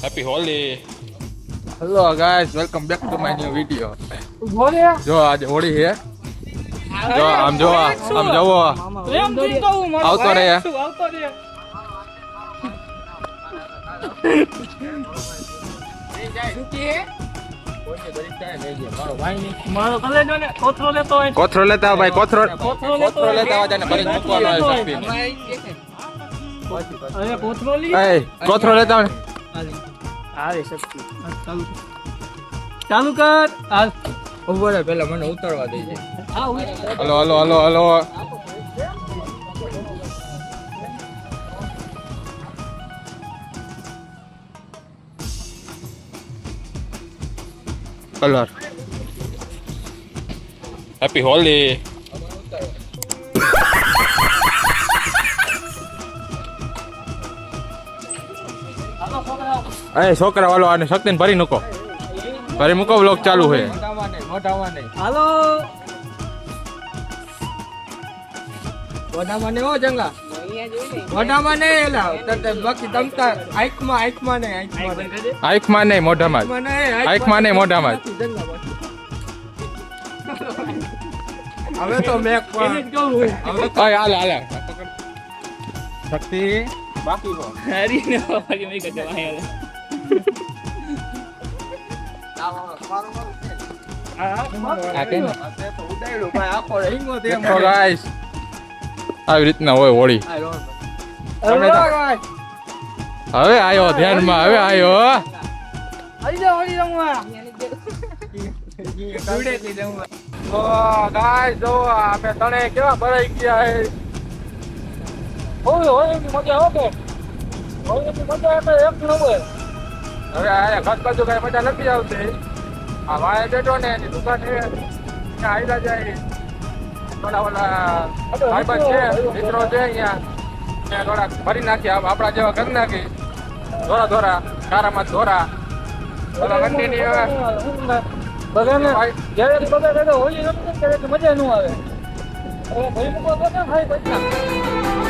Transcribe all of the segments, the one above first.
Happy Holi. Hello guys, welcome back to my new video. જો આજે હોળી છે. જો આમ જો આવતો રહે. કોથરો લેતા ભાઈ કોથરો લેતા આવા જાને ભરી મૂકવાનો હોય શક્તિને. કોથરો લેતા આવે શક્તિ. ચાલુ કર. ઉભો રહે પેલા મને ઉતારવા દેજે. Hello hello hello hello. Colour happy Holi. અરે છોકરા વાલો આને શક્તિને ભરી મૂકો. ભરી મૂકો. વ્લોગ ચાલુ છે. હાલો મોઢામાં ને હો જંગા મોઢામાં ને એલા બાકી તમતા આંખમાં ને આંખમાં નહીં મોઢામાં જ. આંખમાં નહીં મોઢામાં જ. હવે તો મેં હાલે હાલે શક્તિ બાકી કો હરીને બાકી મેં કદે આયા આવી રીતના હોય હોળી. હવે આવ્યો ધ્યાનમાં. હવે આવ્યો આપણે તને કેવા ભરાઈ ગયા હે. મજા આવે એક નંબર. હવે આ ઘર બાજુ કઈ મજા નથી આવતી. આ વાય બેઠો ને એની દુકાન છે ત્યાં આયલા જાય થોડા ઓલા ભાઈબંધ છે મિત્રો છે અહીંયા ત્યાં થોડા ભરી નાખી આપણા જેવા કરી નાખી ધોરા કારામાં ધોરા કન્ટિન્યુ મજા ન આવે.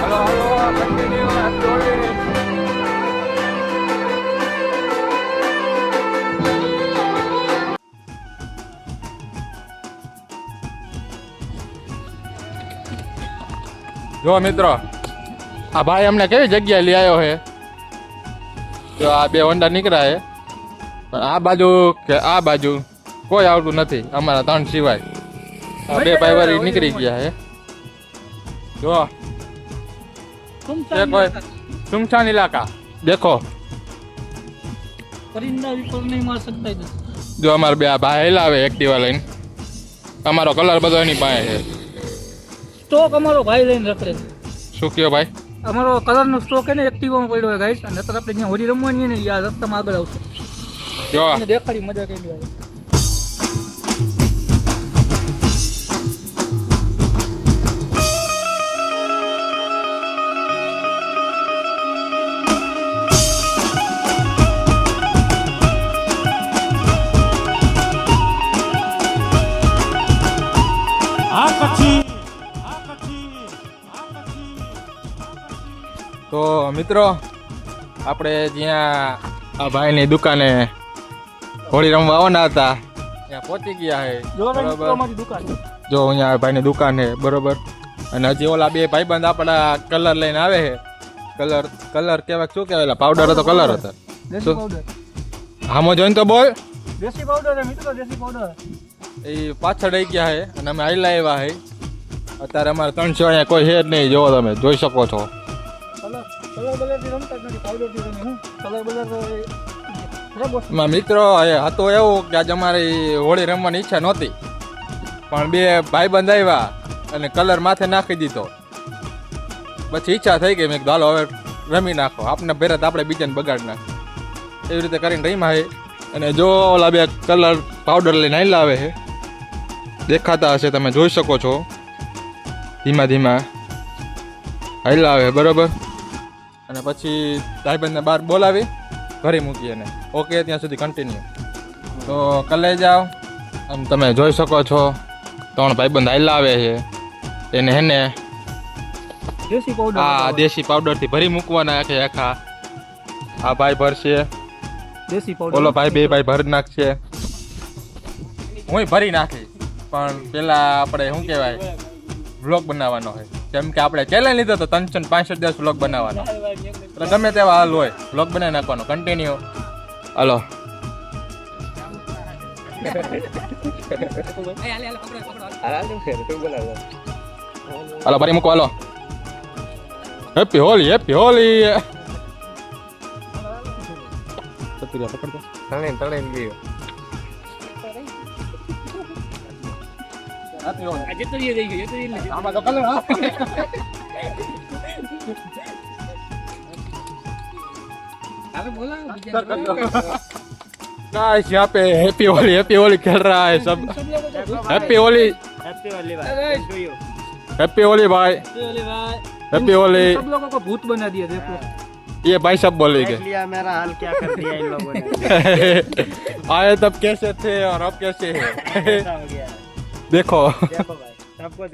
Hello continue. જો મિત્રો આ ભાઈ અમને કેવી જગ્યાએ લઈ આવ્યો છે. જો આ બે હોન્ડા નીકળ્યા છે પણ આ બાજુ કે આ બાજુ કોઈ આવતું નથી અમારા ત્રણ સિવાય. આ બે ભાઈ વાળી નીકળી ગયા છે. જો કોઈ સુમસાન ઇલાકા દેખો. જો અમારે બે આ ભાઈ હેલાવે એક્ટિવા લઈને. અમારો કલર બધો એની પાસે છે. સ્ટોક અમારો ભાઈ લઈને રખડે. શું કયો ભાઈ? અમારો કલરનો સ્ટોક છે ને એક્ટિવામાં પડ્યો હોય ગાઈસ. અને અત્યારે આપણે જ્યાં હોળી રમવાની ને યાર રસ્તામાં આગળ આવશે. જો દેખાડી મજા કરી લે. તો મિત્રો આપણે જ્યાં આ ભાઈની દુકાને હોળી રમવા આવવાના હતા ત્યાં પહોંચી ગયા છે. બરોબર. જો અહીંયા ભાઈની દુકાન છે બરોબર. અને હજી ઓલા બે ભાઈબંધ આપણા કલર લઈને આવે છે. કલર કેવાય શું કહેવાય? પાવડર હતો કલર હતો. હામો જોઈને તો બોલ. દેશી પાવડર છે મિત્રો, દેશી પાવડર. એ પાછળ આવી ગયા છે અને અમે આયલા આવ્યા છે. અત્યારે અમારે 300 અહીંયા કોઈ છે જ નહીં. જોવો તમે જોઈ શકો છો. મિત્રો હતો એવું કે આજે અમારી હોળી રમવાની ઈચ્છા નહોતી પણ બે ભાઈબંધ આવ્યા અને કલર માથે નાખી દીધો. પછી ઈચ્છા થઈ ગઈ. મેં હાલો હવે રમી નાખો. આપને ભેરત આપણે બીજાને બગાડ નાખો. એવી રીતે કરીને રમ્યા છે. અને જો ઓલા બે કલર પાવડર લઈને આવેલા આવે છે. દેખાતા હશે તમે જોઈ શકો છો. ધીમા ધીમા હાલ્યા આવે બરોબર. અને પછી ભાઈબંધને બહાર બોલાવી ઘરે મૂકીએ ને. ઓકે ત્યાં સુધી કન્ટિન્યુ. તો કલે જાઓ. આમ તમે જોઈ શકો છો 3 ભાઈબંધ હાલ્યા આવે છે. એને હેને દેશી પાવડર આ દેશી પાવડર થી ભરી મૂકવાના આખે આખા. આ ભાઈ ભરશે દેશી પાવડર ઓલો ભાઈ બે ભાઈ ભરી નાખશે હું ભરી નાખી પણ પેલા આપણે શું કહેવાય વ્લોગ બનાવવાનો હોય કેમ કે આપણે ચેલેન્જ લીધો તો 365 વ્લોગ બનાવવાનો એટલે ગમે તેવા હાલ હોય વ્લોગ બનાવી નાખવાનો કન્ટિન્યુ હાલો હાલો ભરી મૂકો હાલો હેપી હોલી પકડતો આમાં તો કલર गाइस यहाँ पे हैप्पी होली खेल रहा है सब हैप्पी होली भाई हैप्पी होली सब लोगों को भूत बना दिया देखो ये भाई सब बोलेंगे लिया मेरा हाल क्या कर दिया इन लोगों ने आए तब कैसे थे और अब कैसे है ऐसा हो गया है। देखो देखो भाई सबको